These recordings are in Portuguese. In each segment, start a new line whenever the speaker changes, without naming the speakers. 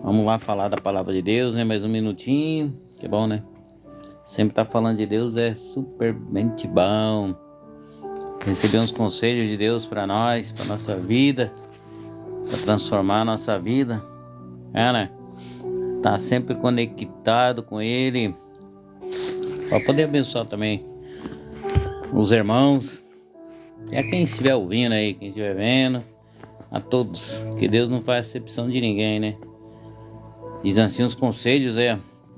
Vamos lá falar da palavra de Deus, né? Mais um minutinho, que bom, né? Sempre tá falando de Deus é supermente bom. Receber uns conselhos de Deus para nós, para nossa vida, para transformar a nossa vida, né? Tá sempre conectado com Ele, para poder abençoar também os irmãos, e a quem estiver ouvindo aí, quem estiver vendo, a todos, que Deus não faz acepção de ninguém, né? Diz assim os conselhos,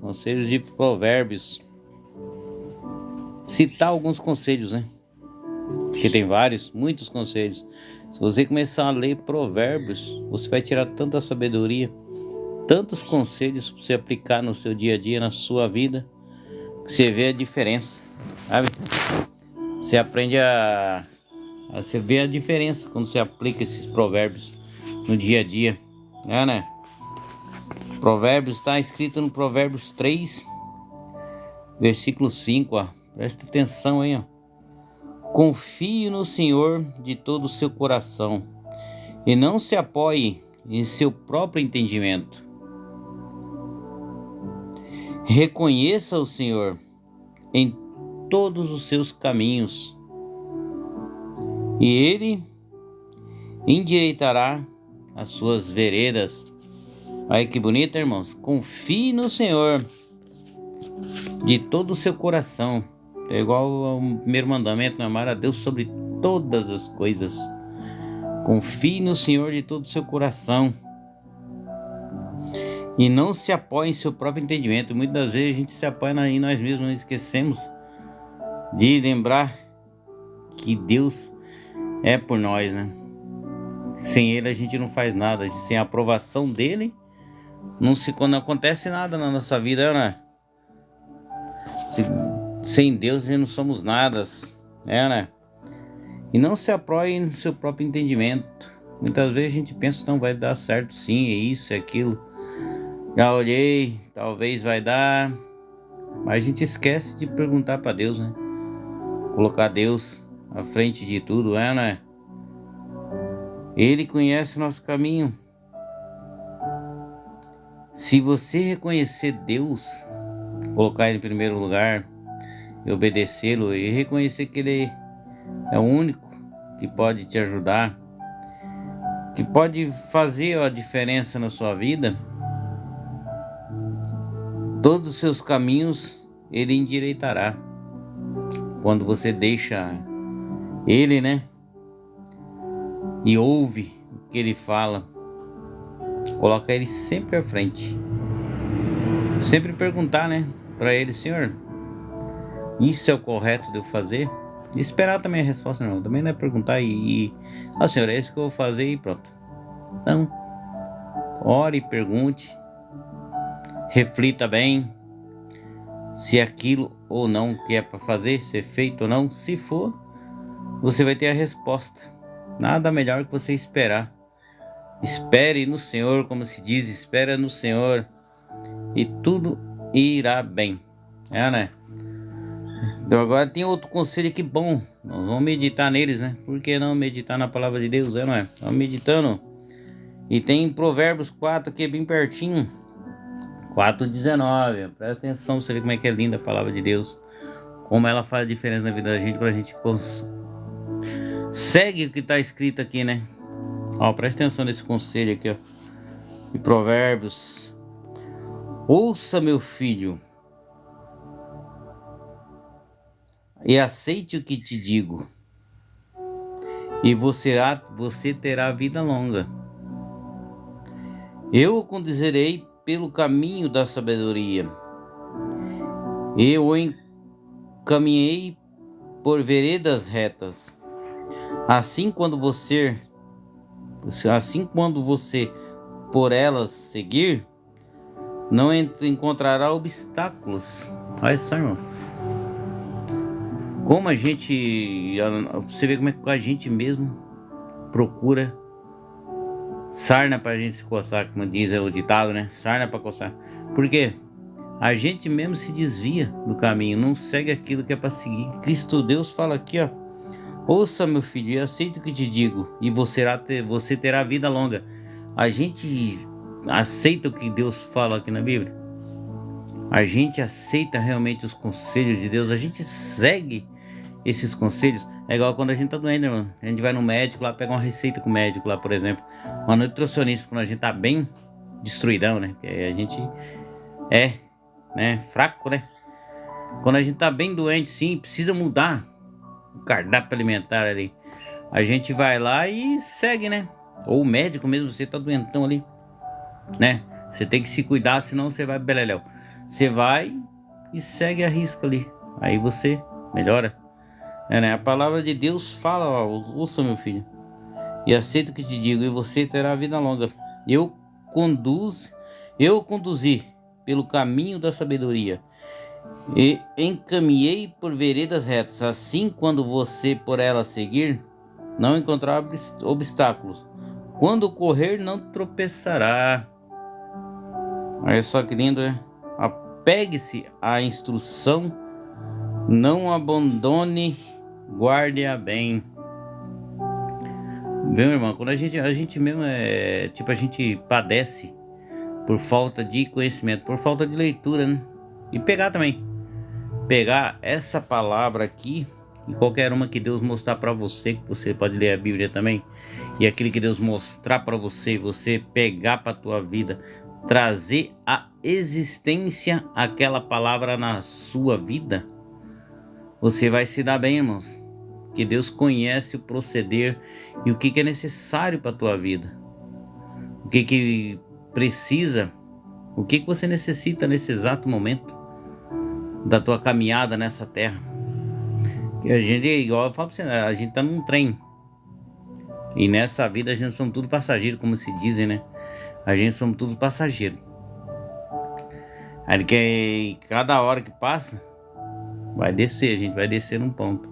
conselhos de Provérbios. Citar alguns conselhos, né? Porque tem muitos conselhos. Se você começar a ler Provérbios, você vai tirar tanta sabedoria, tantos conselhos para você aplicar no seu dia a dia, na sua vida, que você vê a diferença, sabe? Você aprende você vê a diferença quando você aplica esses provérbios no dia a dia, né? Provérbios está escrito no Provérbios 3, versículo 5, ó. Presta atenção aí, ó. Confie no Senhor de todo o seu coração e não se apoie em seu próprio entendimento. Reconheça o Senhor em todos os seus caminhos e Ele endireitará as suas veredas. Aí que bonito, irmãos. Confie no Senhor de todo o seu coração. É igual ao primeiro mandamento, né? Amar a Deus sobre todas as coisas. Confie no Senhor de todo o seu coração e não se apoie em seu próprio entendimento. Muitas vezes a gente se apoia em nós mesmos, nós esquecemos de lembrar que Deus é por nós, né? Sem Ele a gente não faz nada. Sem a aprovação dEle não acontece nada na nossa vida, né? Sem Deus nós não somos nada, né? E não se apoie no seu próprio entendimento. Muitas vezes a gente pensa que não vai dar certo, sim, é isso, é aquilo. Já olhei, talvez vai dar, mas a gente esquece de perguntar para Deus, né? Colocar Deus à frente de tudo, né? Ele conhece o nosso caminho. Se você reconhecer Deus, colocar Ele em primeiro lugar e obedecê-lo e reconhecer que Ele é o único que pode te ajudar, que pode fazer a diferença na sua vida, todos os seus caminhos Ele endireitará. Quando você deixa Ele, né? E ouve o que Ele fala, coloca Ele sempre à frente. Sempre perguntar, né? Para Ele: Senhor, isso é o correto de eu fazer? E esperar também a resposta, não. Também não é perguntar Senhor, é isso que eu vou fazer e pronto. Não. Ore e pergunte. Reflita bem se aquilo ou não que é para fazer, se é feito ou não. Se for, você vai ter a resposta. Nada melhor que você esperar. Espere no Senhor, como se diz, espera no Senhor e tudo irá bem, né? Então agora tem outro conselho aqui bom, nós vamos meditar neles, né? Por que não meditar na palavra de Deus, não é? Vamos meditando. E tem Provérbios 4 aqui bem pertinho, 4:19. Presta atenção, você vê como é que é linda a palavra de Deus, como ela faz diferença na vida da gente, pra gente segue o que está escrito aqui, né? Ó, presta atenção nesse conselho aqui, ó, de Provérbios. Ouça, meu filho, e aceite o que te digo, e você terá vida longa. Eu o conduzirei pelo caminho da sabedoria, eu o encaminhei por veredas retas. Assim quando você por elas seguir, não encontrará obstáculos. Olha só, irmãos. Como você vê como é que a gente mesmo procura sarna pra gente se coçar, como diz o ditado, né? Sarna pra coçar. Por quê? A gente mesmo se desvia do caminho, não segue aquilo que é para seguir. Cristo Deus fala aqui, ó: ouça, meu filho, e aceita o que te digo, e você terá vida longa. A gente aceita o que Deus fala aqui na Bíblia? A gente aceita realmente os conselhos de Deus? A gente segue esses conselhos? É igual quando a gente tá doente, né, mano? A gente vai no médico lá, pega uma receita com o médico lá, por exemplo. Uma nutricionista, quando a gente tá bem destruidão, né? Que a gente é, né, fraco, né? Quando a gente tá bem doente, sim, precisa mudar o cardápio alimentar ali. A gente vai lá e segue, né? Ou o médico mesmo, você tá doentão ali, né? Você tem que se cuidar, senão você vai beleléu. Você vai e segue a risca ali. Aí você melhora. É, né? A palavra de Deus fala, ó, ouça meu filho, e aceita o que te digo, e você terá vida longa. Eu conduzi pelo caminho da sabedoria, e encaminhei por veredas retas. Assim, quando você por ela seguir, não encontrar obstáculos. Quando correr, não tropeçará. Olha só que lindo, né? Apegue-se à instrução, não abandone, guarde-a bem. Meu irmão, quando a gente mesmo a gente padece por falta de conhecimento, por falta de leitura, né? E pegar essa palavra aqui e qualquer uma que Deus mostrar para você, que você pode ler a Bíblia também, e aquele que Deus mostrar para você, você pegar para tua vida, trazer a existência aquela palavra na sua vida, você vai se dar bem, irmãos. Que Deus conhece o proceder e o que é necessário para a tua vida. O que precisa, o que você necessita nesse exato momento da tua caminhada nessa terra. Que a gente, igual eu falo pra você, a gente tá num trem. E nessa vida a gente somos tudo passageiro, como se dizem, né? A gente somos tudo passageiro. Aí que cada hora que passa, vai descer, a gente vai descer num ponto.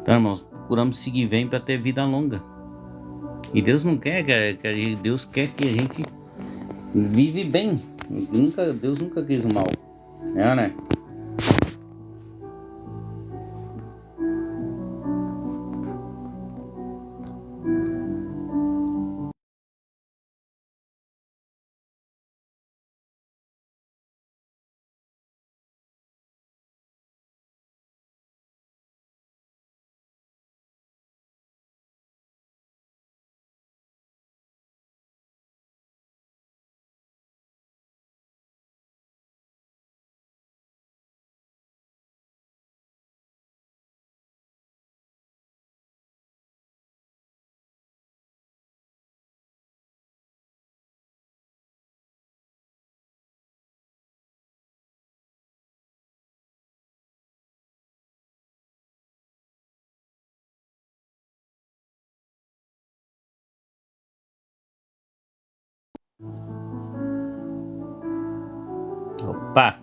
Então, irmãos, procuramos seguir bem para ter vida longa. E Deus não quer Deus quer que a gente vive bem. Deus nunca quis o mal, né? Opa!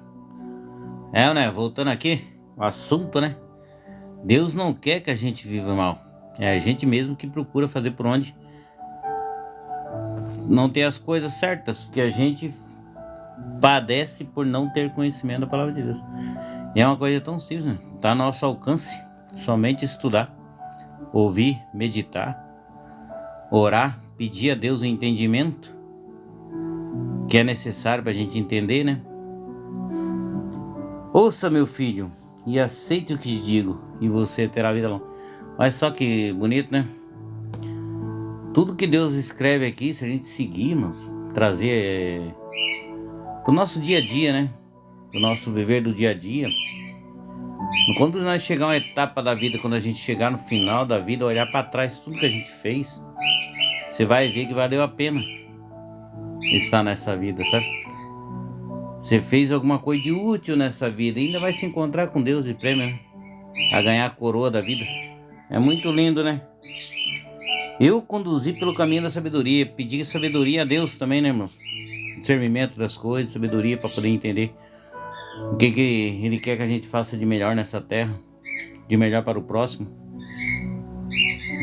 Né? Voltando aqui, o assunto, né? Deus não quer que a gente viva mal. É a gente mesmo que procura fazer por onde não ter as coisas certas, porque a gente padece por não ter conhecimento da palavra de Deus. E é uma coisa tão simples, né? Tá ao nosso alcance. Somente estudar, ouvir, meditar, orar, pedir a Deus o entendimento que é necessário para a gente entender, né? Ouça, meu filho, e aceite o que digo, e você terá vida longa. Olha só que bonito, né? Tudo que Deus escreve aqui, se a gente seguirmos, trazer pro nosso dia a dia, né? Pro nosso viver do dia a dia. Quando nós chegar a uma etapa da vida, quando a gente chegar no final da vida, olhar para trás tudo que a gente fez, você vai ver que valeu a pena estar nessa vida, sabe? Você fez alguma coisa de útil nessa vida e ainda vai se encontrar com Deus de prêmio, né? A ganhar a coroa da vida. É muito lindo, né? Eu conduzi pelo caminho da sabedoria, pedi sabedoria a Deus também, né, irmãos? Discernimento das coisas, sabedoria para poder entender o que Ele quer que a gente faça de melhor nessa terra, de melhor para o próximo,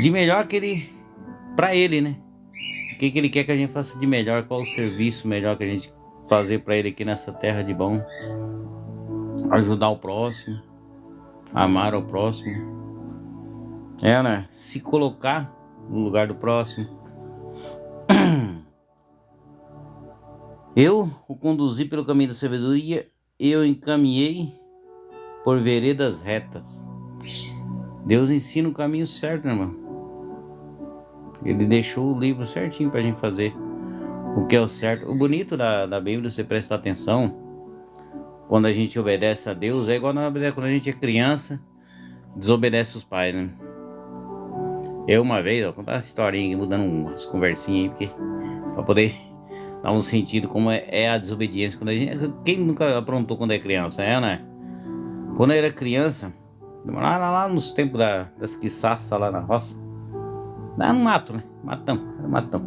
de melhor para Ele, né? O que Ele quer que a gente faça de melhor, qual o serviço melhor que a gente fazer para Ele aqui nessa terra de bom, ajudar o próximo, amar o próximo, né? Se colocar no lugar do próximo. Eu o conduzi pelo caminho da sabedoria, eu encaminhei por veredas retas. Deus ensina o caminho certo, né, irmão? Ele deixou o livro certinho pra gente fazer o que é o certo. O bonito da Bíblia, você prestar atenção, quando a gente obedece a Deus, é igual quando a gente é criança, desobedece os pais, né? Eu uma vez, vou contar essa historinha aqui, mudando umas conversinhas aí, porque pra poder dar um sentido como é a desobediência quando a gente. Quem nunca aprontou quando é criança, né? Quando eu era criança, lá nos tempos das quiçaças lá na roça, lá no mato, né? Matão.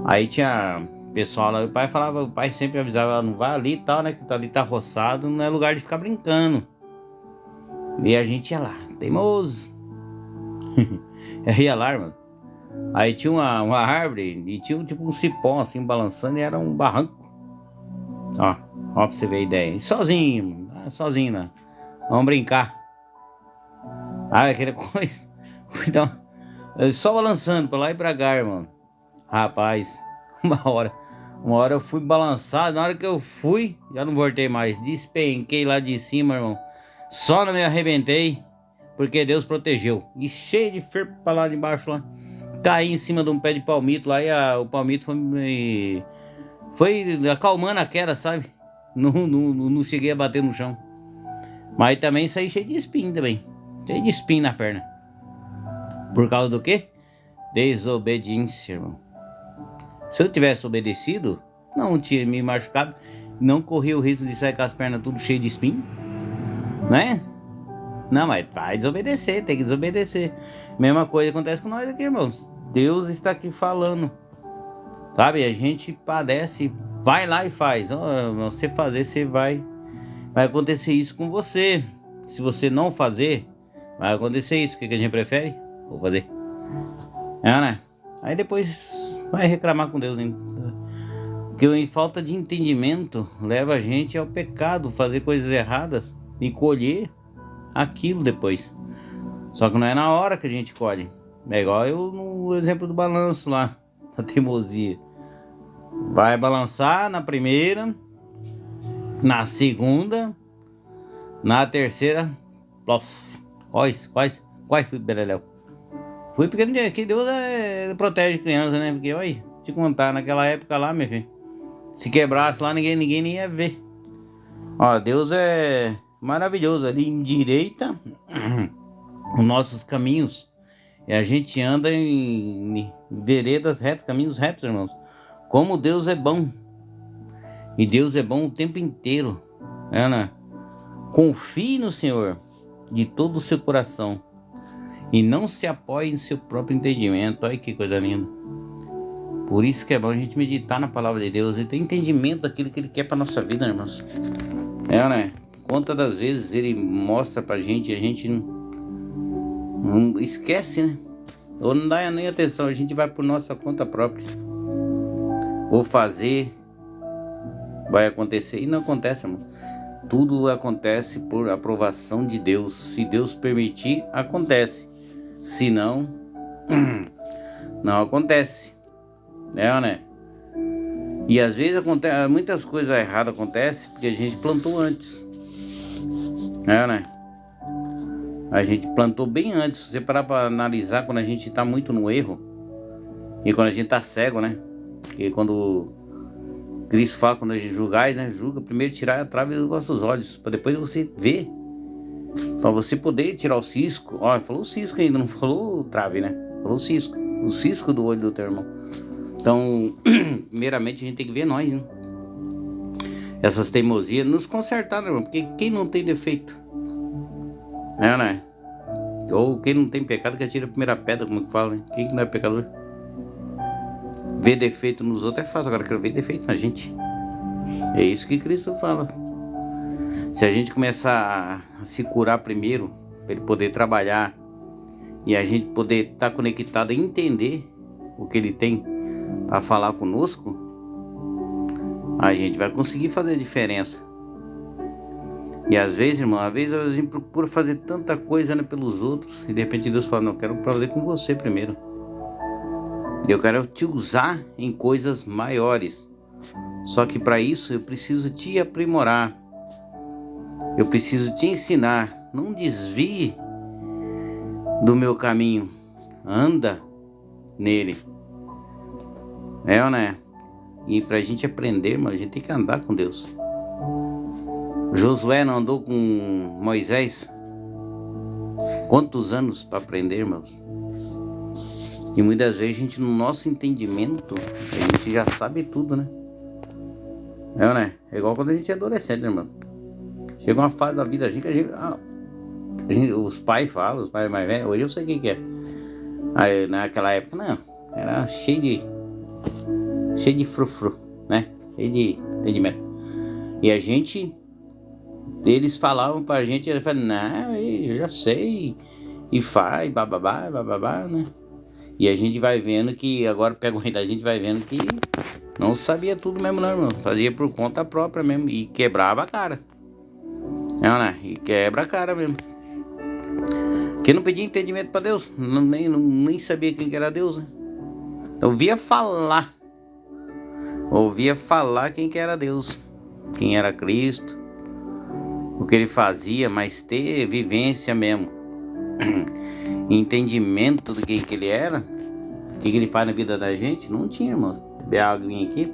Aí tinha pessoal lá, o pai sempre avisava, não vai ali e tal, né? Que ali tá roçado, não é lugar de ficar brincando. E a gente ia lá, teimoso. Eu ia lá, mano. Aí tinha uma árvore e tinha tipo um cipó assim balançando e era um barranco. Ó pra você ver a ideia. E sozinho, sozinho, né? Vamos brincar. Aquela coisa. Então, só balançando pra lá e pra cá, irmão. Rapaz, uma hora eu fui balançado. Na hora que eu fui, já não voltei mais. Despenquei lá de cima, irmão. Só não me arrebentei, porque Deus protegeu. E cheio de ferro pra lá de baixo lá. Caí em cima de um pé de palmito lá e o palmito foi acalmando a queda, sabe? Não cheguei a bater no chão. Mas também saí cheio de espinho também. Cheio de espinho na perna. Por causa do quê? Desobediência, irmão. Se eu tivesse obedecido, não tinha me machucado. Não corria o risco de sair com as pernas tudo cheio de espinho. Né? Não, mas vai desobedecer, tem que desobedecer. Mesma coisa acontece com nós aqui, irmãos. Deus está aqui falando. Sabe, a gente padece, vai lá e faz. Você fazer, você vai acontecer isso com você. Se você não fazer, vai acontecer isso. O que a gente prefere? Vou fazer. Né? Aí depois vai reclamar com Deus, né? Porque falta de entendimento leva a gente ao pecado, fazer coisas erradas e colher aquilo depois. Só que não é na hora que a gente colhe. É igual eu no exemplo do balanço lá, da teimosia. Vai balançar na primeira, na segunda, na terceira, quase fui beleléu. Fui porque que Deus protege criança, né? Porque, olha, te contar, naquela época lá, meu filho, se quebrasse lá, ninguém nem ia ver. Ó, Deus é maravilhoso, ali endireita os nossos caminhos. E a gente anda em veredas retas, caminhos retos, irmãos. Como Deus é bom. E Deus é bom o tempo inteiro. Né? Confie no Senhor de todo o seu coração. E não se apoie em seu próprio entendimento. Olha que coisa linda. Por isso que é bom a gente meditar na palavra de Deus e ter entendimento daquilo que Ele quer para nossa vida, irmãos. Né? Quantas das vezes Ele mostra pra gente e a gente não esquece, né? Ou não dá nem atenção, a gente vai por nossa conta própria. Vou fazer, vai acontecer. E não acontece, irmão. Tudo acontece por aprovação de Deus. Se Deus permitir, acontece. Se não, não acontece. Né? E às vezes muitas coisas erradas acontecem porque a gente plantou antes. Né? A gente plantou bem antes. Se você parar para analisar, quando a gente está muito no erro e quando a gente está cego, né? Porque quando Cristo fala, quando a gente julgar, né? Julga, primeiro tirar a trave dos vossos olhos, para depois você ver, para você poder tirar o cisco. Ó, ele falou o cisco ainda, não falou trave, né? Falou o cisco do olho do teu irmão. Então, primeiramente a gente tem que ver nós, né? Essas teimosias, nos consertar, né, irmão? Porque quem não tem defeito, né? Ou quem não tem pecado que atira a primeira pedra, como que fala, né? Quem que não é pecador? Ver defeito nos outros é fácil, agora quero ver defeito na gente. É isso que Cristo fala. Se a gente começar a se curar primeiro, para Ele poder trabalhar e a gente poder estar conectado e entender o que Ele tem para falar conosco, a gente vai conseguir fazer a diferença. E às vezes, irmão, a gente procura fazer tanta coisa, né, pelos outros, e de repente Deus fala, não, eu quero fazer com você primeiro. Eu quero te usar em coisas maiores. Só que para isso eu preciso te aprimorar. Eu preciso te ensinar. Não desvie do meu caminho. Anda nele. É ou não é? E pra gente aprender, irmão, a gente tem que andar com Deus. Josué não andou com Moisés? Quantos anos para aprender, irmãos? E muitas vezes a gente, no nosso entendimento, a gente já sabe tudo, né? É ou não é? É igual quando a gente é adolescente, né, irmão? Chega uma fase da vida a gente, os pais falam, os pais mais velhos, hoje eu sei o que é. Aí, naquela época, não, era cheio de frufru, né? Cheio de entendimento. E a gente, eles falavam pra gente, ele falava, não, eu já sei, e faz, bababá, né? E a gente vai vendo que, agora pega o rei da gente, vai vendo que não sabia tudo mesmo, não, irmão. Fazia por conta própria mesmo, e quebrava a cara. Não, né? E quebra a cara mesmo. Quem não pedia entendimento pra Deus, nem sabia quem que era Deus, né? Ouvia falar quem que era Deus, quem era Cristo, o que ele fazia, mas ter vivência mesmo, entendimento do que ele era, o que ele faz na vida da gente, não tinha, irmão. Beber a aguinha aqui.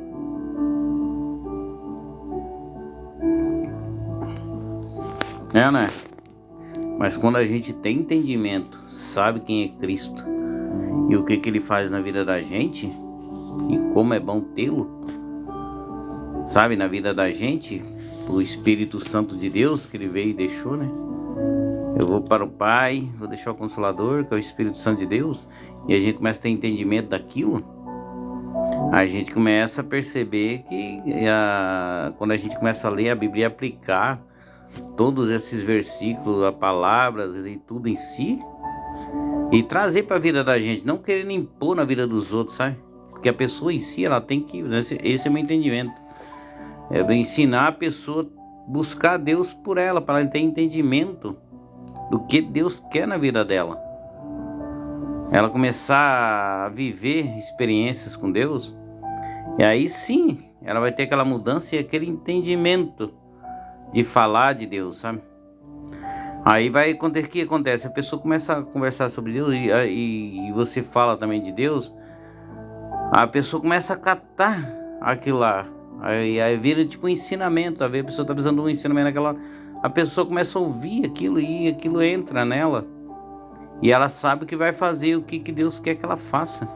Né? Mas quando a gente tem entendimento, sabe quem é Cristo e o que ele faz na vida da gente, e como é bom tê-lo, sabe, na vida da gente, o Espírito Santo de Deus que ele veio e deixou, né? Eu vou para o Pai, vou deixar o Consolador, que é o Espírito Santo de Deus, e a gente começa a ter entendimento daquilo, a gente começa a perceber que quando a gente começa a ler a Bíblia e aplicar todos esses versículos, as palavras e tudo em si, e trazer para a vida da gente, não querendo impor na vida dos outros, sabe? Porque a pessoa em si, ela tem que, esse é o meu entendimento, é ensinar a pessoa a buscar Deus por ela, para ela ter entendimento do que Deus quer na vida dela. Ela começar a viver experiências com Deus, e aí sim, ela vai ter aquela mudança e aquele entendimento de falar de Deus, sabe? Aí vai acontecer, o que acontece? A pessoa começa a conversar sobre Deus e você fala também de Deus, a pessoa começa a catar aquilo lá, aí vira tipo um ensinamento, a pessoa está precisando de um ensinamento naquela, a pessoa começa a ouvir aquilo e aquilo entra nela, e ela sabe o que vai fazer, o que Deus quer que ela faça,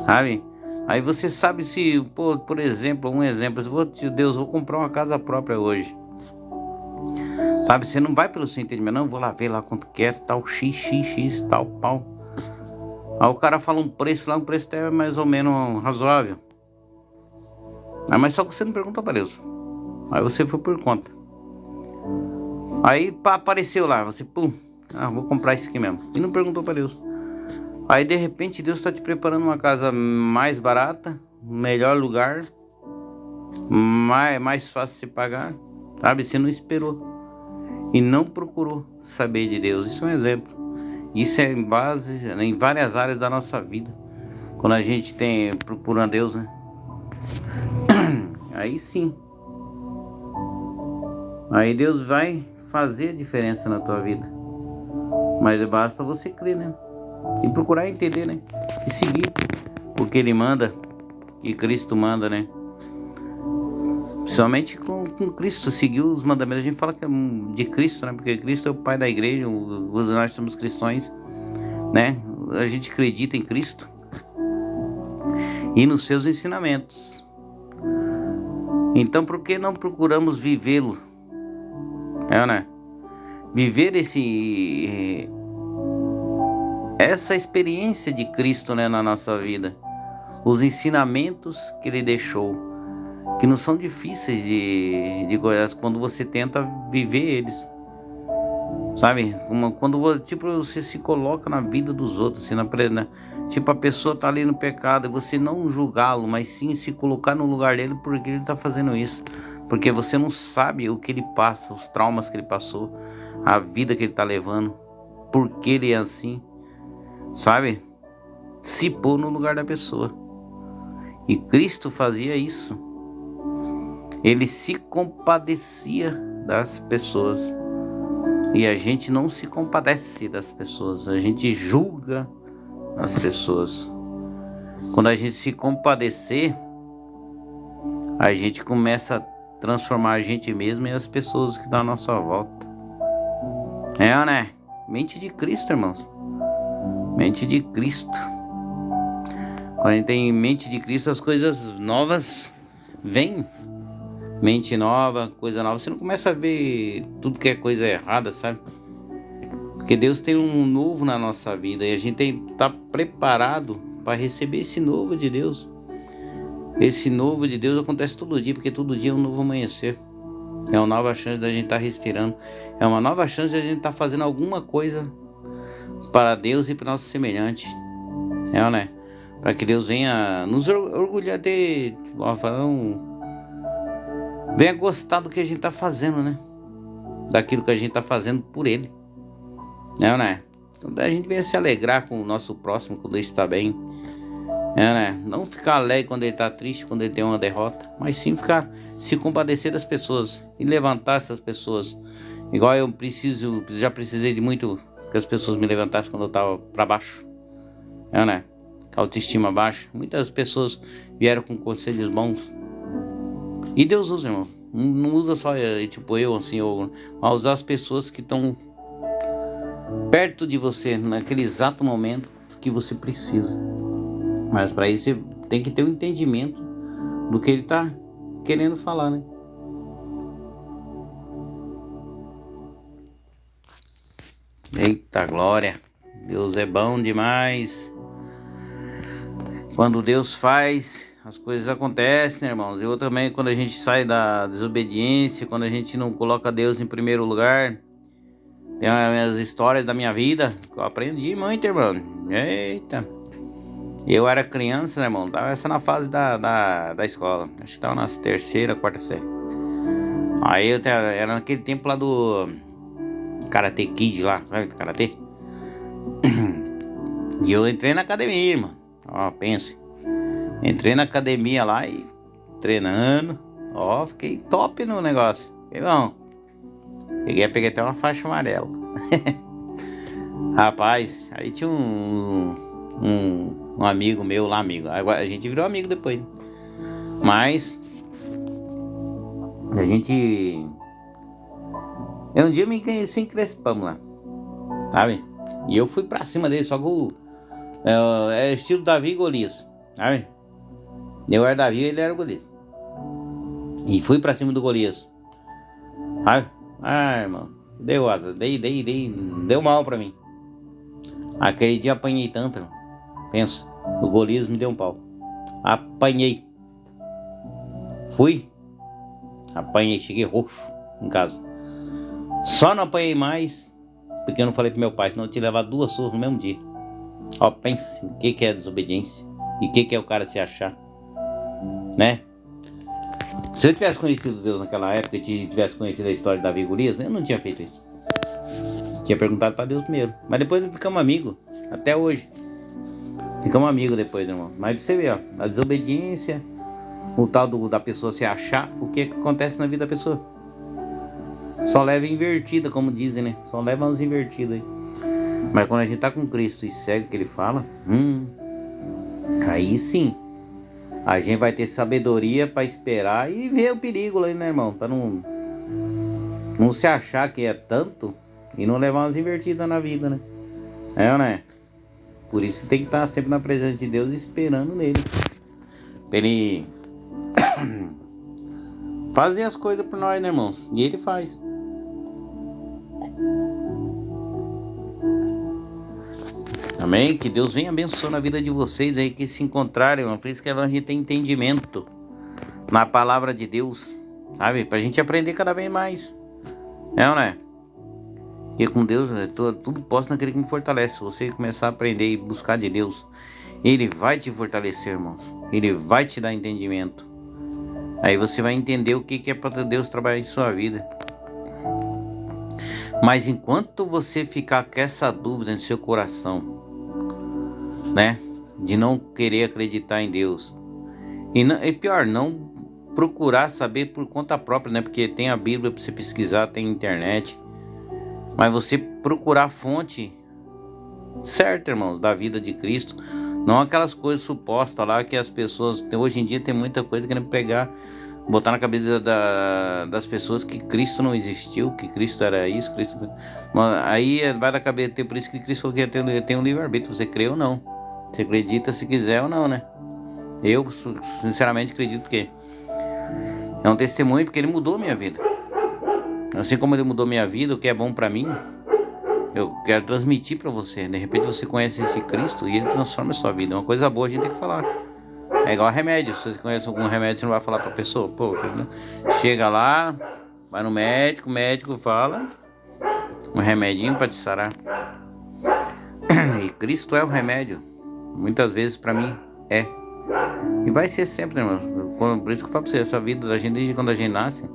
sabe? Aí você sabe se, por exemplo, Deus, vou comprar uma casa própria hoje. Sabe, você não vai pelo seu entendimento, não, vou lá ver lá quanto que é, tal x, tal pau. Aí o cara fala um preço lá, um preço até mais ou menos razoável. Mas só que você não perguntou para Deus. Aí você foi por conta. Aí apareceu lá, você, vou comprar isso aqui mesmo. E não perguntou para Deus. Aí de repente Deus está te preparando uma casa mais barata, melhor lugar, mais fácil de pagar. Sabe, você não esperou e não procurou saber de Deus. Isso é um exemplo. Isso é em várias áreas da nossa vida. Quando a gente procura Deus, né? Aí sim. Aí Deus vai fazer a diferença na tua vida. Mas basta você crer, né? E procurar entender, né? E seguir o que Ele manda, que Cristo manda, né? Principalmente com Cristo, seguir os mandamentos. A gente fala que é de Cristo, né? Porque Cristo é o Pai da igreja, nós somos cristãos, né? A gente acredita em Cristo e nos seus ensinamentos. Então, por que não procuramos vivê-lo? Né? Viver essa experiência de Cristo, né, na nossa vida. Os ensinamentos que Ele deixou, que não são difíceis de coisas quando você tenta viver eles, sabe? Quando você se coloca na vida dos outros, assim, tipo, a pessoa tá ali no pecado e você não julgá-lo, mas sim se colocar no lugar dele, porque ele tá fazendo isso, porque você não sabe o que ele passa, os traumas que ele passou, a vida que ele tá levando, por que ele é assim, sabe? Se pôr no lugar da pessoa. E Cristo fazia isso. Ele se compadecia das pessoas. E a gente não se compadece das pessoas, a gente julga as pessoas. Quando a gente se compadecer, a gente começa a transformar a gente mesmo e as pessoas que estão à nossa volta. Né? Mente de Cristo, irmãos. Mente de Cristo. Quando a gente tem mente de Cristo, as coisas novas vêm. Mente nova, coisa nova. Você não começa a ver tudo que é coisa errada, sabe? Porque Deus tem um novo na nossa vida e a gente tem que estar preparado para receber esse novo de Deus. Esse novo de Deus acontece todo dia, porque todo dia é um novo amanhecer. É uma nova chance da gente estar respirando. É uma nova chance de a gente estar fazendo alguma coisa para Deus e para nosso semelhante. Né? Para que Deus venha nos orgulhar de... venha gostar do que a gente está fazendo, né? Daquilo que a gente está fazendo por Ele. Né? Então a gente venha se alegrar com o nosso próximo quando ele está bem. Né? Não ficar alegre quando ele está triste, quando ele tem uma derrota. Mas sim se compadecer das pessoas e levantar essas pessoas. Igual eu já precisei de muito que as pessoas me levantassem quando eu estava para baixo. Né? Com a autoestima baixa. Muitas pessoas vieram com conselhos bons. E Deus usa, irmão. Não usa só tipo eu, assim, mas usar as pessoas que estão perto de você, naquele exato momento que você precisa. Mas para isso você tem que ter um entendimento do que ele está querendo falar, né? Eita glória! Deus é bom demais. Quando Deus faz, as coisas acontecem, né, irmãos? Eu também, quando a gente sai da desobediência, quando a gente não coloca Deus em primeiro lugar, tem as histórias da minha vida que eu aprendi muito, irmão. Eita! Eu era criança, né, irmão? Tava essa na fase da escola. Acho que tava na terceira, quarta série. Aí era naquele tempo lá do Karate Kid lá, sabe? Karate. E eu entrei na academia, irmão. Ó, pense. Entrei na academia lá e treinando. Ó, fiquei top no negócio. Fiquei bom. Peguei até uma faixa amarela. Rapaz, aí tinha um amigo meu lá, agora a gente virou amigo depois, né? Mas a gente um dia me ganhei sem crespamos lá, sabe? E eu fui pra cima dele, só que é estilo Davi e Golias, sabe? Eu era Davi e ele era Golias. E fui pra cima do Golias, sabe? Irmão, deu asa, deu mal pra mim. Aquele dia apanhei tanto, irmão. Pensa, o Golias me deu um pau. Apanhei. Apanhei, cheguei roxo em casa. Só não apanhei mais porque eu não falei pro meu pai, senão eu tinha levado 2 surras no mesmo dia. Ó, pense o que é desobediência e o que é o cara se achar, né? Se eu tivesse conhecido Deus naquela época e tivesse conhecido a história de Davi e Golias, eu não tinha feito isso. Tinha perguntado pra Deus primeiro. Mas depois ficamos amigos, até hoje. Ficamos amigos depois, irmão. Mas pra você ver, ó, a desobediência, o tal da pessoa se achar, o que acontece na vida da pessoa? Só leva invertida, como dizem, né? Só leva umas invertidas aí. Mas quando a gente tá com Cristo e segue o que ele fala, aí sim, a gente vai ter sabedoria pra esperar e ver o perigo aí, né, irmão? Pra não se achar que é tanto e não levar umas invertidas na vida, né? Né? Por isso que tem que estar sempre na presença de Deus, esperando nele. Pra ele fazer as coisas por nós, né, irmãos? E ele faz. Amém? Que Deus venha abençoando a vida de vocês aí que se encontrarem, irmão. Por isso que a gente tem entendimento na palavra de Deus, sabe? Pra gente aprender cada vez mais. Né? Porque com Deus, tudo posso naquele que me fortalece. Se você começar a aprender e buscar de Deus, Ele vai te fortalecer, irmãos. Ele vai te dar entendimento. Aí você vai entender o que é para Deus trabalhar em sua vida. Mas enquanto você ficar com essa dúvida no seu coração, né? De não querer acreditar em Deus. E pior, não procurar saber por conta própria, né? Porque tem a Bíblia para você pesquisar, tem internet. Mas você procurar a fonte certa, irmãos, da vida de Cristo. Não aquelas coisas supostas lá que as pessoas... Hoje em dia tem muita coisa querendo pegar, botar na cabeça das pessoas que Cristo não existiu, que Cristo era isso, Cristo... Aí vai da cabeça, por isso que Cristo falou que tem um livre-arbítrio, você crê ou não. Você acredita se quiser ou não, né? Eu, sinceramente, acredito que é um testemunho, porque ele mudou minha vida. Assim como ele mudou minha vida, o que é bom pra mim, eu quero transmitir pra você. De repente você conhece esse Cristo e ele transforma a sua vida. É uma coisa boa, a gente tem que falar. É igual remédio. Se você conhece algum remédio, você não vai falar pra pessoa. Pô, chega lá, vai no médico, o médico fala um remedinho pra te sarar. E Cristo é o remédio. Muitas vezes pra mim é. E vai ser sempre, né, irmão? Por isso que eu falo pra você, essa vida da gente, desde quando a gente nasce,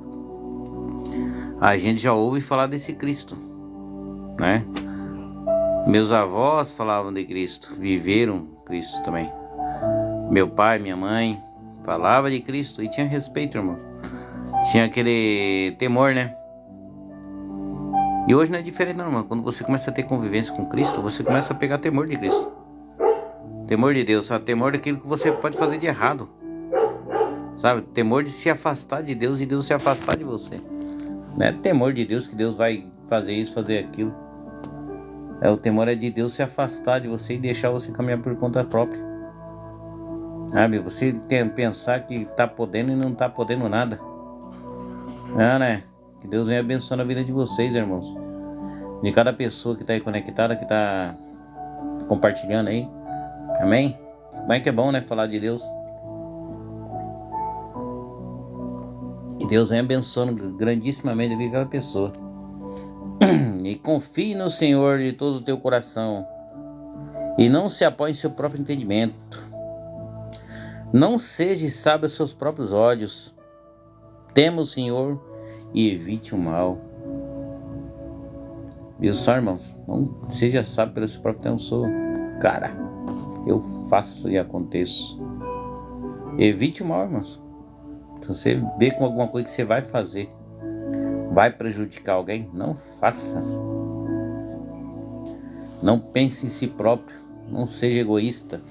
a gente já ouve falar desse Cristo, né? Meus avós falavam de Cristo, viveram Cristo também. Meu pai, minha mãe falava de Cristo e tinha respeito, irmão. Tinha aquele temor, né? E hoje não é diferente, não, irmão. Quando você começa a ter convivência com Cristo, você começa a pegar temor de Cristo. Temor de Deus, sabe? Temor daquilo que você pode fazer de errado, sabe? Temor de se afastar de Deus e Deus se afastar de você. Não é temor de Deus que Deus vai fazer isso, fazer aquilo. O temor é de Deus se afastar de você e deixar você caminhar por conta própria, sabe? Você tem que pensar que tá podendo e não tá podendo nada. Né? Que Deus venha abençoando a vida de vocês, irmãos. De cada pessoa que tá aí conectada, que tá compartilhando aí. Amém? Como é que é bom, né? Falar de Deus. Que Deus venha abençoando grandissimamente a vida de cada pessoa. E confie no Senhor de todo o teu coração. E não se apoie em seu próprio entendimento. Não seja sábio aos seus próprios olhos. Tema o Senhor e evite o mal. Viu só, irmãos? Não seja sábio pelo seu próprio tempo. Cara, eu faço e aconteço. Evite o mal, irmãos. Se você vê com alguma coisa que você vai fazer, vai prejudicar alguém, não faça. Não pense em si próprio. Não seja egoísta.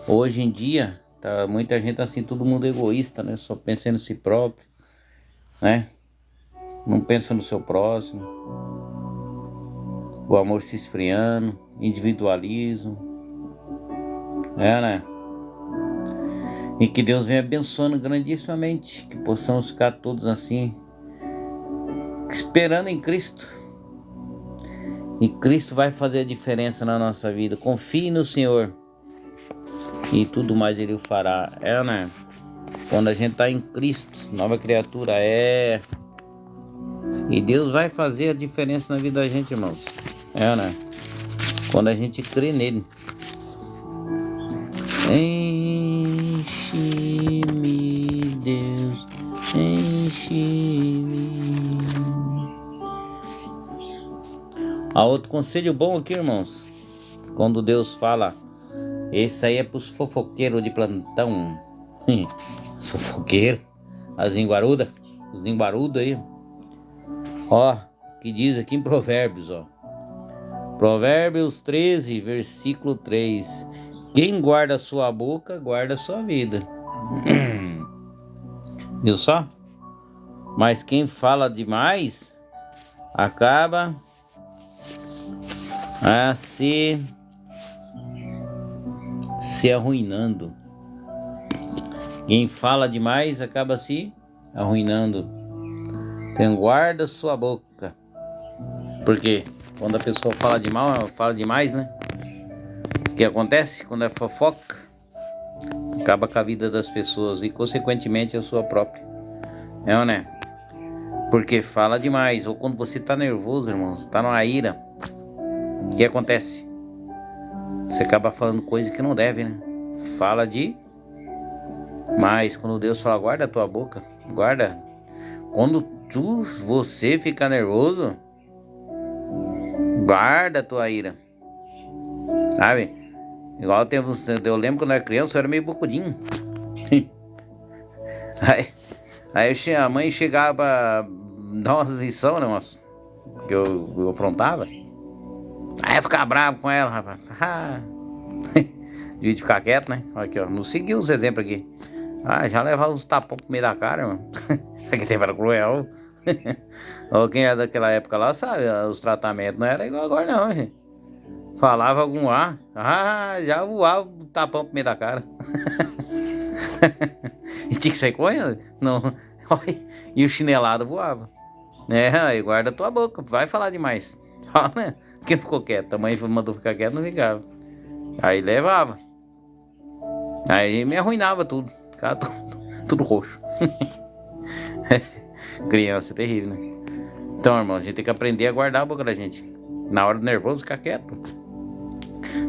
Hoje em dia, muita gente assim, todo mundo egoísta, né? Só pensa em si próprio, né? Não pensa no seu próximo. O amor se esfriando, individualismo. Né? E que Deus venha abençoando grandissimamente, que possamos ficar todos assim, esperando em Cristo. E Cristo vai fazer a diferença na nossa vida. Confie no Senhor e tudo mais Ele o fará. Né? Quando a gente está em Cristo, nova criatura é. E Deus vai fazer a diferença na vida da gente, irmãos. Né? Quando a gente crê nele. Enche-me, Deus, enche-me. Há outro conselho bom aqui, irmãos. Quando Deus fala, esse aí é pros fofoqueiros de plantão. Fofoqueiro, as linguarudas, os linguarudos aí. Ó, que diz aqui em Provérbios, ó. Provérbios 13, versículo 3. Quem guarda a sua boca, guarda a sua vida. Viu só? Mas quem fala demais, acaba se arruinando. Quem fala demais, acaba se arruinando. Então guarda a sua boca. Porque quando a pessoa fala demais, né? O que acontece quando é fofoca? Acaba com a vida das pessoas e consequentemente a sua própria. Né? Porque fala demais. Ou quando você tá nervoso, irmão, tá numa ira, o que acontece? Você acaba falando coisa que não deve, né? Fala mas quando Deus fala, guarda a tua boca, guarda. Quando você ficar nervoso, guarda a tua ira. Sabe? Igual eu lembro quando eu era criança, eu era meio bocudinho. Aí a mãe chegava pra dar umas lições, né, moço? Que eu aprontava. Aí eu ficava bravo com ela, rapaz. De ficar quieto, né? Aqui, ó. Não segui os exemplos aqui. Já levava uns tapão pro meio da cara, mano. Aquele tempo era cruel. Ou quem é daquela época lá sabe, os tratamentos não era igual agora não, gente. Falava algum ar, já voava o tapão pro meio da cara. E tinha que sair correndo. Não. E o chinelado voava. Aí guarda tua boca, vai falar demais. Fala, né? Porque ficou quieto. A mãe mandou ficar quieto, não ficava. Aí levava. Aí me arruinava tudo. Ficava tudo roxo. Criança é terrível, né? Então, irmão, a gente tem que aprender a guardar a boca da gente. Na hora do nervoso, ficar quieto.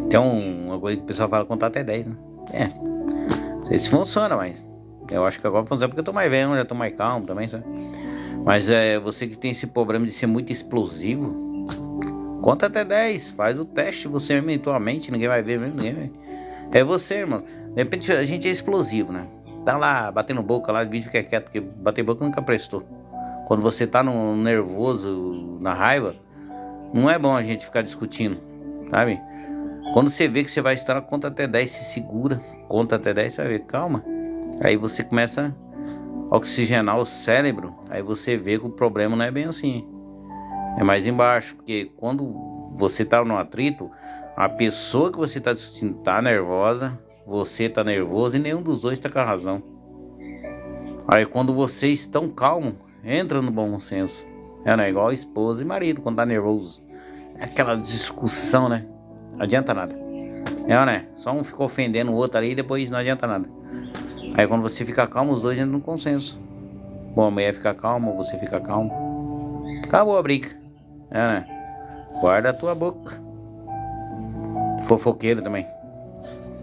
Tem uma coisa que o pessoal fala, contar até 10, né? Não sei se funciona, mas eu acho que agora funciona porque eu tô mais velho, já tô mais calmo também, sabe? Mas você que tem esse problema de ser muito explosivo, conta até 10, faz o teste você mesmo em tua mente, ninguém vai ver mesmo, ninguém vai. É você, irmão. De repente a gente é explosivo, né? Tá lá batendo boca lá, o vídeo fica quieto, porque bater boca nunca prestou. Quando você tá no nervoso, na raiva, não é bom a gente ficar discutindo, sabe? Quando você vê que você vai estourar, conta até 10, se segura, conta até 10, você vai ver, calma. Aí você começa a oxigenar o cérebro, aí você vê que o problema não é bem assim. É mais embaixo, porque quando você tá no atrito, a pessoa que você tá discutindo tá nervosa, você tá nervoso e nenhum dos dois tá com a razão. Aí quando vocês estão calmos, entra no bom senso. Não é igual esposa e marido quando tá nervoso. É aquela discussão, né? Não adianta nada. Né? Só um ficou ofendendo o outro ali e depois não adianta nada. Aí quando você fica calmo, os dois entram no consenso. Bom, a mulher fica calma, você fica calmo. Acabou a briga. Né? Guarda a tua boca. Fofoqueiro também.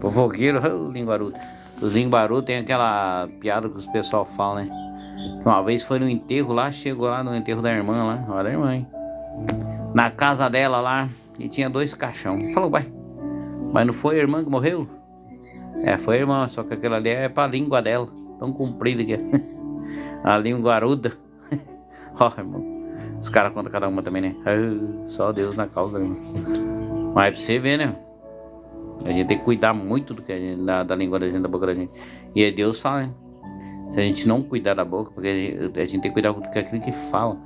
Fofoqueiro, linguarudo. Os linguarudos tem aquela piada que os pessoal falam, né? Uma vez foi no enterro lá, chegou lá no enterro da irmã lá, olha a irmã, hein? Na casa dela lá, e tinha 2 caixão. Falou, vai, mas não foi a irmã que morreu? Foi a irmã, só que aquela ali é pra língua dela, tão comprida que é. A linguaruda. Ó, irmão, os caras contam cada uma também, né? Só Deus na causa, irmão. Mas pra você ver, né? A gente tem que cuidar muito do que a gente, da língua da gente, da boca da gente. E aí Deus fala, né? Se a gente não cuidar da boca, porque a gente tem que cuidar com aquilo que fala.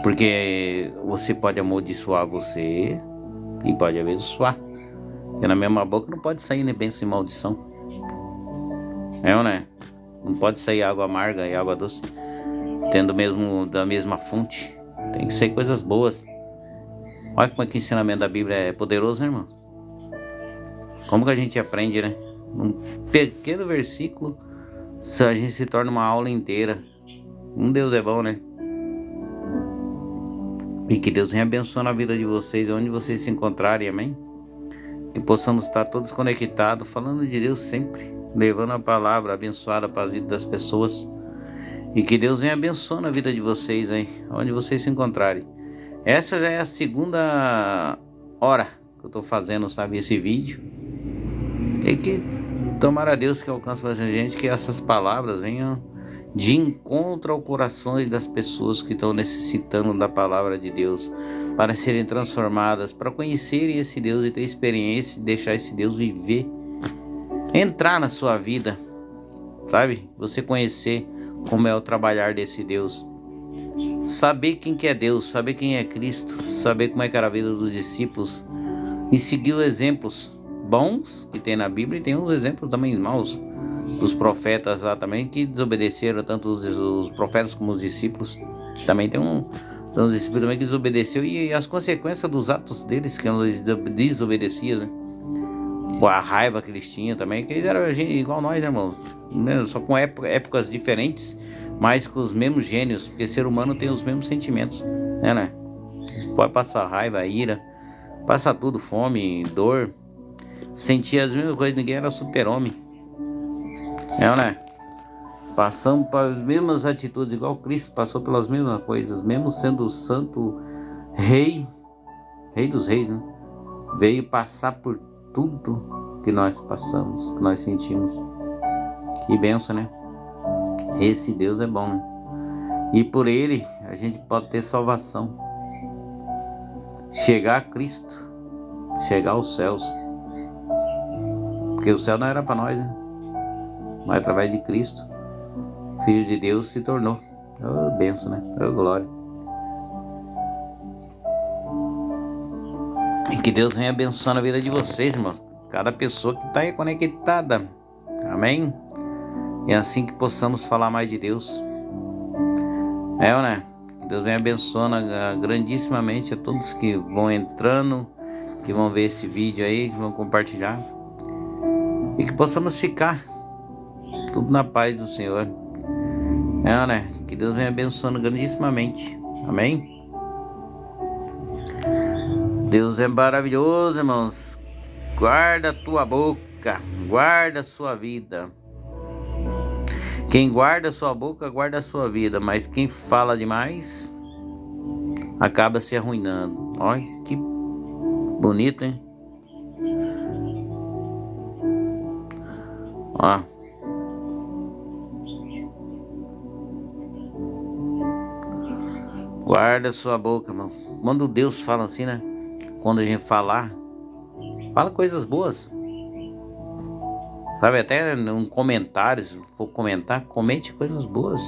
Porque você pode amaldiçoar você e pode abençoar. Porque na mesma boca não pode sair nem bênção e maldição. Ou né? Não pode sair água amarga e água doce tendo da mesma fonte. Tem que sair coisas boas. Olha como é que o ensinamento da Bíblia é poderoso, né, irmão? Como que a gente aprende, né? Um pequeno versículo, a gente se torna uma aula inteira. Deus é bom, né? E que Deus venha abençoando a vida de vocês, onde vocês se encontrarem, amém? Que possamos estar todos conectados, falando de Deus sempre, levando a palavra abençoada para a vida das pessoas. E que Deus venha abençoando a vida de vocês, hein? Onde vocês se encontrarem. Essa já é a segunda hora que eu estou fazendo, sabe, esse vídeo. E que tomara a Deus que alcance bastante gente, que essas palavras venham de encontro ao coração das pessoas que estão necessitando da palavra de Deus, para serem transformadas, para conhecerem esse Deus e ter experiência, deixar esse Deus viver, entrar na sua vida, sabe? Você conhecer como é o trabalhar desse Deus, saber quem que é Deus, saber quem é Cristo, saber como é que era a vida dos discípulos e seguir os exemplos bons que tem na Bíblia, e tem uns exemplos também maus dos profetas lá também, que desobedeceram, tanto os profetas como os discípulos. Também tem uns discípulos também que desobedeceu, e as consequências dos atos deles, que eles desobedeciam, né? Com a raiva que eles tinham também, que eles eram igual nós, né, irmãos? Só com épocas diferentes, mas com os mesmos gênios, porque ser humano tem os mesmos sentimentos, né? Pode passar raiva, ira, passa tudo, fome, dor, sentir as mesmas coisas, ninguém era super-homem, né? Passamos pelas mesmas atitudes, igual Cristo passou pelas mesmas coisas, mesmo sendo o santo rei dos reis, né? Veio passar por tudo que nós passamos, que nós sentimos. Que bênção, né? Esse Deus é bom, né? E por Ele a gente pode ter salvação. Chegar a Cristo. Chegar aos céus. Porque o céu não era para nós, né? Mas através de Cristo, Filho de Deus se tornou. Oh, benção, né? Oh, glória. E que Deus venha abençoando a vida de vocês, irmãos. Cada pessoa que está aí conectada. Amém? É assim que possamos falar mais de Deus. Né? Que Deus venha abençoando grandissimamente a todos que vão entrando, que vão ver esse vídeo aí, que vão compartilhar. E que possamos ficar tudo na paz do Senhor. Né? Que Deus venha abençoando grandissimamente. Amém? Deus é maravilhoso, irmãos. Guarda a tua boca, guarda a sua vida. Quem guarda a sua boca, guarda a sua vida. Mas quem fala demais, acaba se arruinando. Olha que bonito, hein? Ó. Guarda a sua boca, irmão. Quando Deus fala assim, né? Quando a gente falar, fala coisas boas. Sabe, até um comentário, se for comentar, comente coisas boas.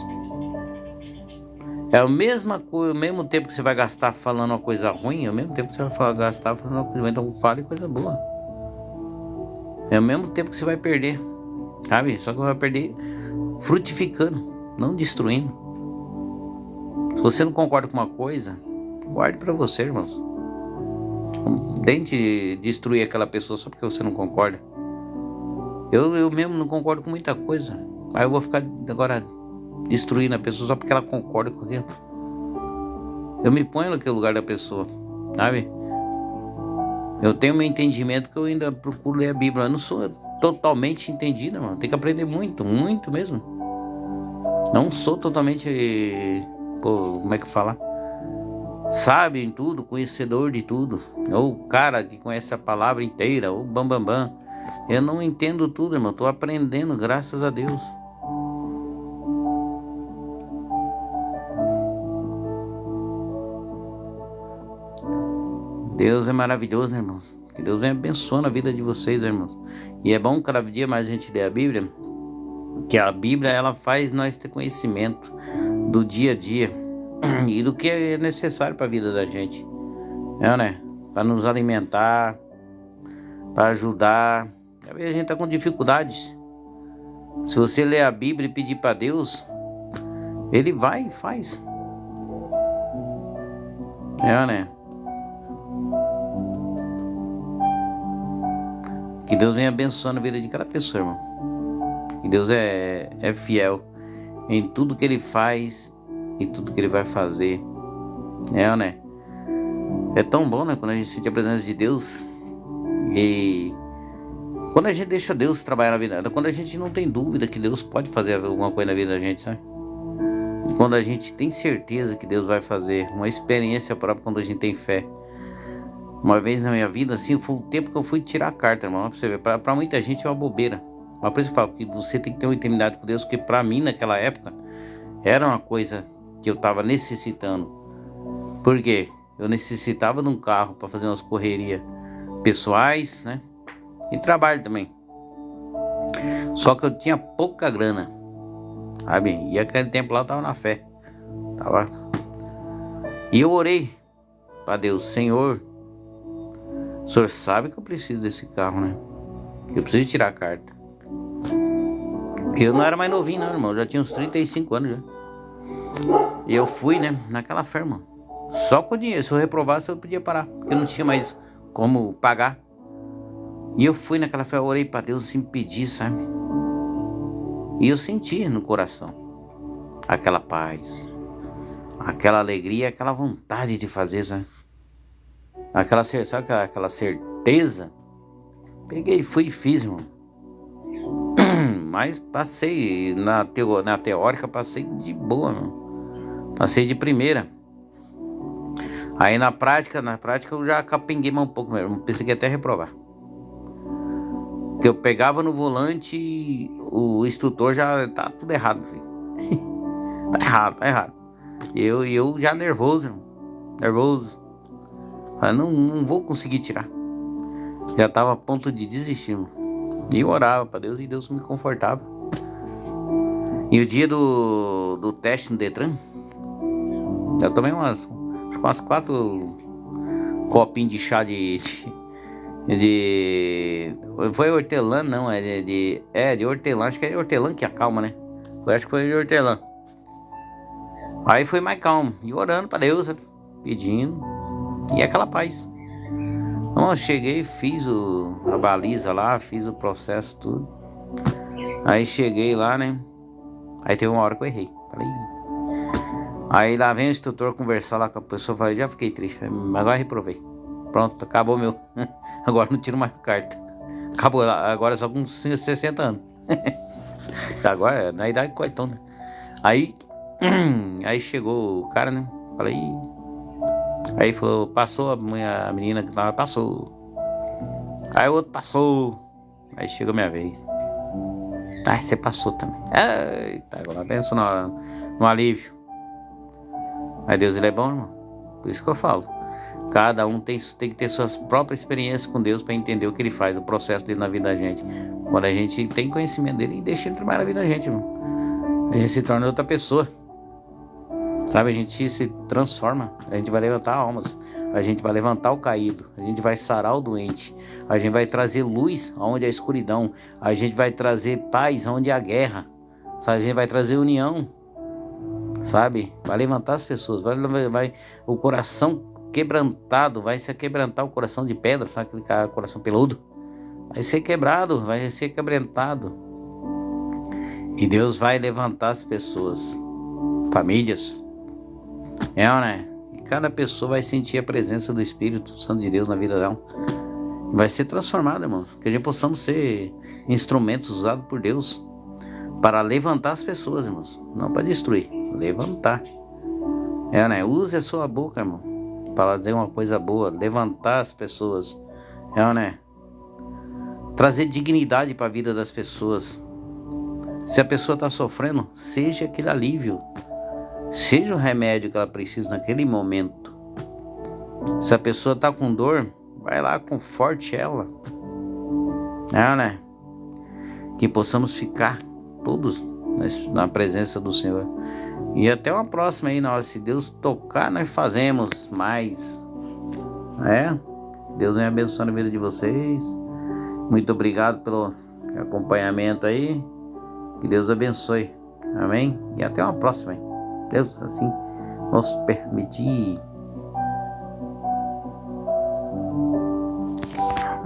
É a mesma coisa, ao mesmo tempo que você vai gastar falando uma coisa ruim, ao mesmo tempo que você vai gastar falando uma coisa ruim, então fale coisa boa. É ao mesmo tempo que você vai perder, sabe? Só que vai perder frutificando, não destruindo. Se você não concorda com uma coisa, guarde pra você, irmãos. Não tente destruir aquela pessoa só porque você não concorda. Eu mesmo não concordo com muita coisa. Aí eu vou ficar agora destruindo a pessoa só porque ela concorda com aquilo. Eu me ponho naquele lugar da pessoa, sabe? Eu tenho meu entendimento que eu ainda procuro ler a Bíblia. Eu não sou totalmente entendido, mano. Tem que aprender muito, muito mesmo. Não sou totalmente, como é que fala? Sábio em tudo, conhecedor de tudo. Ou o cara que conhece a palavra inteira, ou bambambam. Eu não entendo tudo, irmão. Estou aprendendo, graças a Deus. Deus é maravilhoso, né, irmãos? Que Deus venha abençoando a vida de vocês, irmãos. E é bom cada dia mais a gente ler a Bíblia, que a Bíblia ela faz nós ter conhecimento do dia a dia e do que é necessário para a vida da gente, né? Para nos alimentar, para ajudar. Às vezes a gente está com dificuldades. Se você ler a Bíblia e pedir para Deus, Ele vai e faz. Né? Que Deus venha abençoando a vida de cada pessoa, irmão. Que Deus é fiel em tudo que Ele faz e tudo que Ele vai fazer. Né? É tão bom, né? Quando a gente sente a presença de Deus. E quando a gente deixa Deus trabalhar na vida, quando a gente não tem dúvida que Deus pode fazer alguma coisa na vida da gente, sabe? E quando a gente tem certeza que Deus vai fazer, uma experiência própria quando a gente tem fé. Uma vez na minha vida, assim, foi o tempo que eu fui tirar a carta, irmão, pra você ver. Pra muita gente é uma bobeira. Mas por isso que eu falo que você tem que ter uma intimidade com Deus, porque pra mim, naquela época, era uma coisa que eu tava necessitando. Por quê? Eu necessitava de um carro para fazer umas correrias pessoais, né? E trabalho também. Só que eu tinha pouca grana, sabe? E aquele tempo lá eu tava na fé. E eu orei para Deus, Senhor, o Senhor sabe que eu preciso desse carro, né? Eu preciso tirar a carta. Eu não era mais novinho não, irmão. Eu já tinha uns 35 anos já. E eu fui, né? Naquela fé, irmão. Só com o dinheiro. Se eu reprovasse, eu podia parar. Porque eu não tinha mais como pagar. E eu fui naquela fé, eu orei para Deus assim, pedir, sabe? E eu senti no coração aquela paz, aquela alegria, aquela vontade de fazer, sabe? Sabe aquela certeza? Peguei e fui e fiz, irmão. Mas passei na teórica, passei de boa, irmão. Passei de primeira. Aí na prática eu já capenguei mais um pouco mesmo. Pensei que ia até reprovar. Que eu pegava no volante, o instrutor já tá tudo errado, filho. Tá errado, tá errado. Eu já nervoso, irmão. Nervoso. Falei, não vou conseguir tirar. Já tava a ponto de desistir, irmão. E eu orava pra Deus e Deus me confortava. E o dia do teste no Detran, eu tomei umas 4 copinhos de chá de foi hortelã, não, é de hortelã, acho que é hortelã que acalma, né? Eu acho que foi de hortelã. Aí foi mais calmo, e orando pra Deus, sabe? Pedindo, e aquela paz. Então eu cheguei, fiz a baliza lá, fiz o processo, tudo. Aí cheguei lá, né? Aí teve uma hora que eu errei. Falei. Aí lá vem o instrutor conversar lá com a pessoa. Falei, já fiquei triste. Falei, agora reprovei. Pronto, acabou meu. Agora não tiro mais carta. Acabou, agora só com 60 anos. Agora é na idade coitona. Aí chegou o cara, né? Falei. Aí falou, passou a menina que tava, passou. Aí o outro passou. Aí chegou a minha vez. Ah, você passou também. Eita, agora penso no alívio. Mas Deus, ele é bom, irmão. Por isso que eu falo. Cada um tem que ter suas próprias experiências com Deus para entender o que ele faz, o processo dele na vida da gente. Quando a gente tem conhecimento dele e deixa ele trabalhar na vida da gente, irmão. A gente se torna outra pessoa. Sabe, a gente se transforma. A gente vai levantar almas. A gente vai levantar o caído. A gente vai sarar o doente. A gente vai trazer luz onde há escuridão. A gente vai trazer paz onde há guerra. Sabe? A gente vai trazer união. Sabe? Vai levantar as pessoas. Vai o coração quebrantado. Vai se quebrantar o coração de pedra. Sabe aquele coração peludo? Vai ser quebrado. Vai ser quebrantado. E Deus vai levantar as pessoas. Famílias. Né? E cada pessoa vai sentir a presença do Espírito Santo de Deus na vida dela. Vai ser transformada, irmãos. Que a gente possamos ser instrumentos usados por Deus para levantar as pessoas, irmãos. Não para destruir, levantar. Né? Use a sua boca, irmão, para dizer uma coisa boa, levantar as pessoas. Né? Trazer dignidade para a vida das pessoas. Se a pessoa está sofrendo, seja aquele alívio. Seja o remédio que ela precisa naquele momento. Se a pessoa está com dor, vai lá, conforte ela. Né? Que possamos ficar todos na presença do Senhor. E até uma próxima aí, se Deus tocar, nós fazemos mais. Deus venha abençoar a vida de vocês. Muito obrigado pelo acompanhamento aí. Que Deus abençoe. Amém? E até uma próxima aí. Deus assim nos permitir.